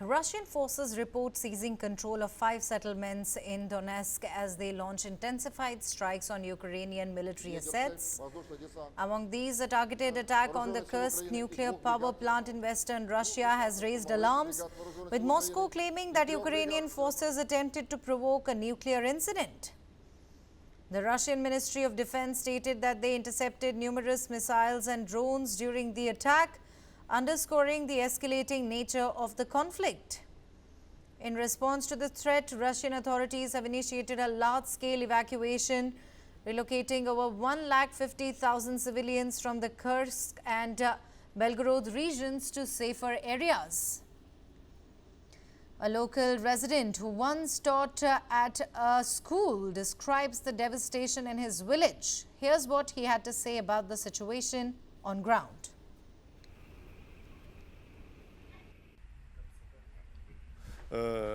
Russian forces report seizing control of 5 settlements in Donetsk as they launch intensified strikes on Ukrainian military assets. Among these, a targeted attack on the Kursk nuclear power plant in western Russia has raised alarms, with Moscow claiming that Ukrainian forces attempted to provoke a nuclear incident. The Russian Ministry of Defense stated that they intercepted numerous missiles and drones during the attack, underscoring the escalating nature of the conflict. In response to the threat, Russian authorities have initiated a large-scale evacuation, relocating over 150,000 civilians from the Kursk and Belgorod regions to safer areas. A local resident who once taught at a school describes the devastation in his village. Here's what he had to say about the situation on ground.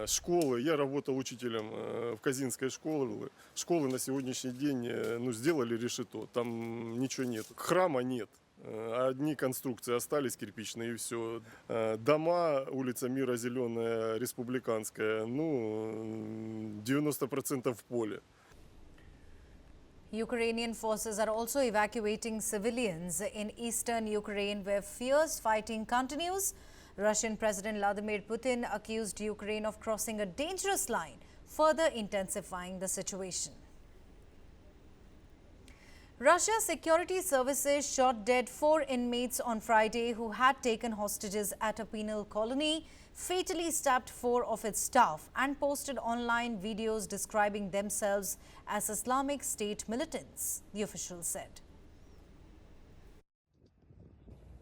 Школы. Я работал учителем в Казинской школе. Школы на сегодняшний день сделали решето, там ничего нет. Храма нет. Одни конструкции остались кирпичные и все. Дома, улица Мира Зеленая, Республиканская, 90% в поле. Ukrainian forces are also evacuating civilians in eastern Ukraine where fierce fighting continues. Russian President Vladimir Putin accused Ukraine of crossing a dangerous line, further intensifying the situation. Russia's security services shot dead 4 inmates on Friday who had taken hostages at a penal colony, fatally stabbed 4 of its staff, and posted online videos describing themselves as Islamic State militants, the officials said.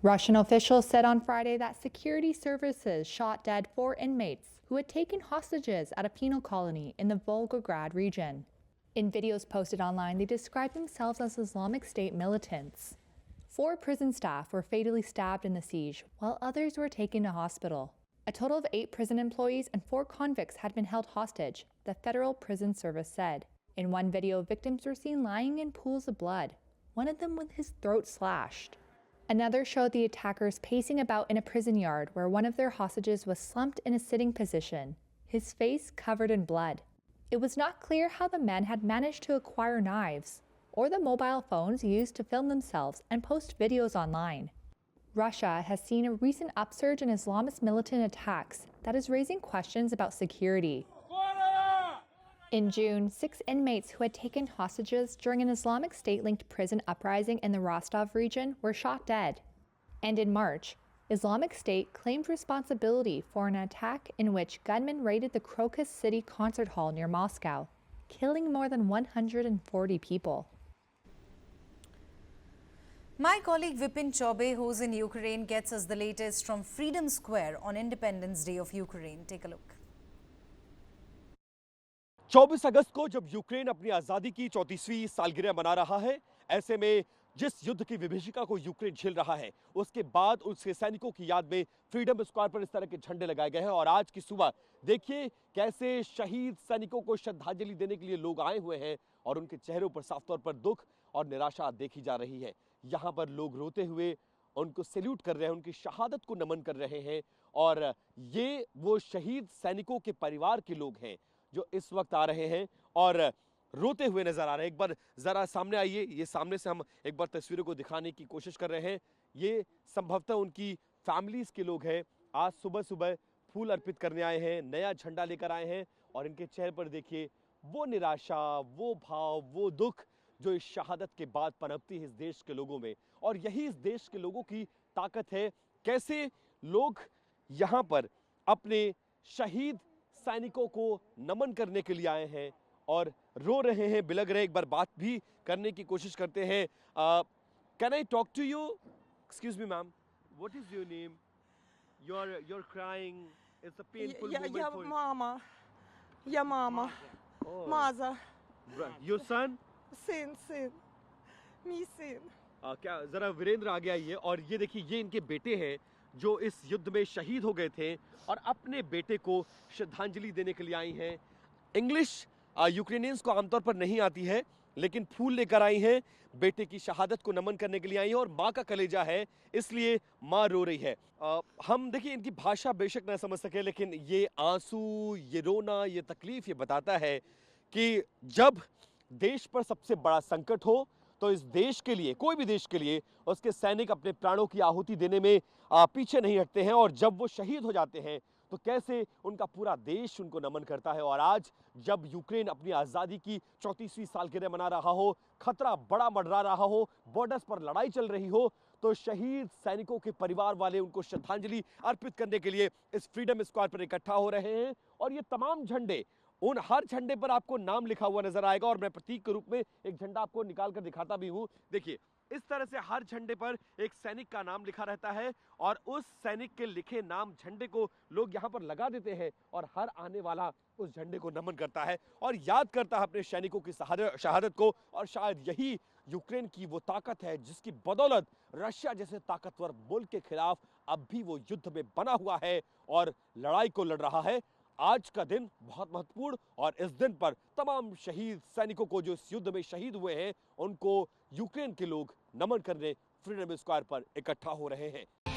Russian officials said on Friday that security services shot dead 4 inmates who had taken hostages at a penal colony in the Volgograd region. In videos posted online, they described themselves as Islamic State militants. 4 prison staff were fatally stabbed in the siege, while others were taken to hospital. A total of 8 prison employees and 4 convicts had been held hostage, the Federal Prison Service said. In one video, victims were seen lying in pools of blood, one of them with his throat slashed. Another showed the attackers pacing about in a prison yard where one of their hostages was slumped in a sitting position, his face covered in blood. It was not clear how the men had managed to acquire knives or the mobile phones used to film themselves and post videos online. Russia has seen a recent upsurge in Islamist militant attacks that is raising questions about security. In June, 6 inmates who had taken hostages during an Islamic State-linked prison uprising in the Rostov region were shot dead. And in March, Islamic State claimed responsibility for an attack in which gunmen raided the Crocus City concert hall near Moscow, killing more than 140 people. My colleague Vipin Chaube, who's in Ukraine, gets us the latest from Freedom Square on Independence Day of Ukraine. Take a look. 24 अगस्त को जब Ukraine अपनी आजादी की 34वीं सालगिरह मना रहा है, ऐसे में जिस युद्ध की विभीषिका को यूक्रेन झेल रहा है, उसके बाद उसके सैनिकों की याद में फ्रीडम स्क्वायर पर इस तरह के झंडे लगाए गए हैं। और आज की सुबह देखिए कैसे शहीद सैनिकों को श्रद्धांजलि देने के लिए लोग आए हुए हैं और उनके चेहरों पर साफ तौर पर दुख और निराशा देखी जा रही है। यहाँ पर लोग रोते हुए उनको सैल्यूट कर रहे हैं, उनकी शहादत को नमन कर रहे हैं। और ये वो शहीद सैनिकों के परिवार के लोग हैं जो इस वक्त आ रहे हैं और रोते हुए नजर आ रहे हैं। एक बार जरा सामने आइए, ये सामने से हम एक बार तस्वीरों को दिखाने की कोशिश कर रहे हैं। ये संभवतः उनकी फैमिलीज के लोग हैं। आज सुबह सुबह फूल अर्पित करने आए हैं, नया झंडा लेकर आए हैं और इनके चेहरे पर देखिए वो निराशा, वो भाव, वो दुख जो इस शहादत के बाद पनपती है इस देश के लोगों में। और यही इस देश के लोगों की ताकत है। कैसे लोग यहाँ पर अपने शहीद सैनिकों को नमन करने के लिए आए हैं और रो रहे हैं, बिलग रहे हैं। एक बार बात भी करने की कोशिश करते हैं। Can I talk to you? Excuse me ma'am, what is your name? You're crying. It's a painful moment for you. Mama. Yeah, mama. Oh. Mother. Your son? Sin. Me sin. क्या जरा वीरेंद्र आगे आइए और ये देखिए ये इनके बेटे हैं जो इस युद्ध में शहीद हो गए थे और अपने बेटे को श्रद्धांजलि देने के लिए आई हैं। इंग्लिश यूक्रेनियंस को आमतौर पर नहीं आती है, लेकिन फूल लेकर आई हैं, बेटे की शहादत को नमन करने के लिए आई हैं और माँ का कलेजा है इसलिए माँ रो रही है। हम देखिए इनकी भाषा बेशक न समझ सके, लेकिन ये आंसू, ये रोना, ये तकलीफ ये बताता है कि जब देश पर सबसे बड़ा संकट हो तो इस देश के लिए, कोई भी देश के लिए, उसके सैनिक अपने प्राणों की आहुति देने में पीछे नहीं हटते हैं। और जब वो शहीद हो जाते हैं तो कैसे उनका पूरा देश उनको नमन करता है। और आज जब यूक्रेन अपनी आज़ादी की 34वीं सालगिरह मना रहा हो, खतरा बड़ा मंडरा रहा हो, बॉर्डर्स पर लड़ाई चल रही हो, तो शहीद सैनिकों के परिवार वाले उनको श्रद्धांजलि अर्पित करने के लिए इस फ्रीडम स्क्वायर पर इकट्ठा हो रहे हैं। और ये तमाम झंडे, उन हर झंडे पर आपको नाम लिखा हुआ नजर आएगा और मैं प्रतीक के रूप में एक झंडा आपको निकाल कर दिखाता भी हूं। देखिए इस तरह से हर झंडे पर एक सैनिक का नाम लिखा रहता है और उस सैनिक के लिखे नाम झंडे को लोग यहां पर लगा देते हैं और हर आने वाला उस झंडे को नमन करता है और याद करता है अपने सैनिकों की शहादत को। और शायद यही यूक्रेन की वो ताकत है जिसकी बदौलत रशिया जैसे ताकतवर मुल्क के खिलाफ अब भी वो युद्ध में बना हुआ है और लड़ाई को लड़ रहा है। आज का दिन बहुत महत्वपूर्ण और इस दिन पर तमाम शहीद सैनिकों को जो इस युद्ध में शहीद हुए हैं उनको यूक्रेन के लोग नमन करने फ्रीडम स्क्वायर पर इकट्ठा हो रहे हैं।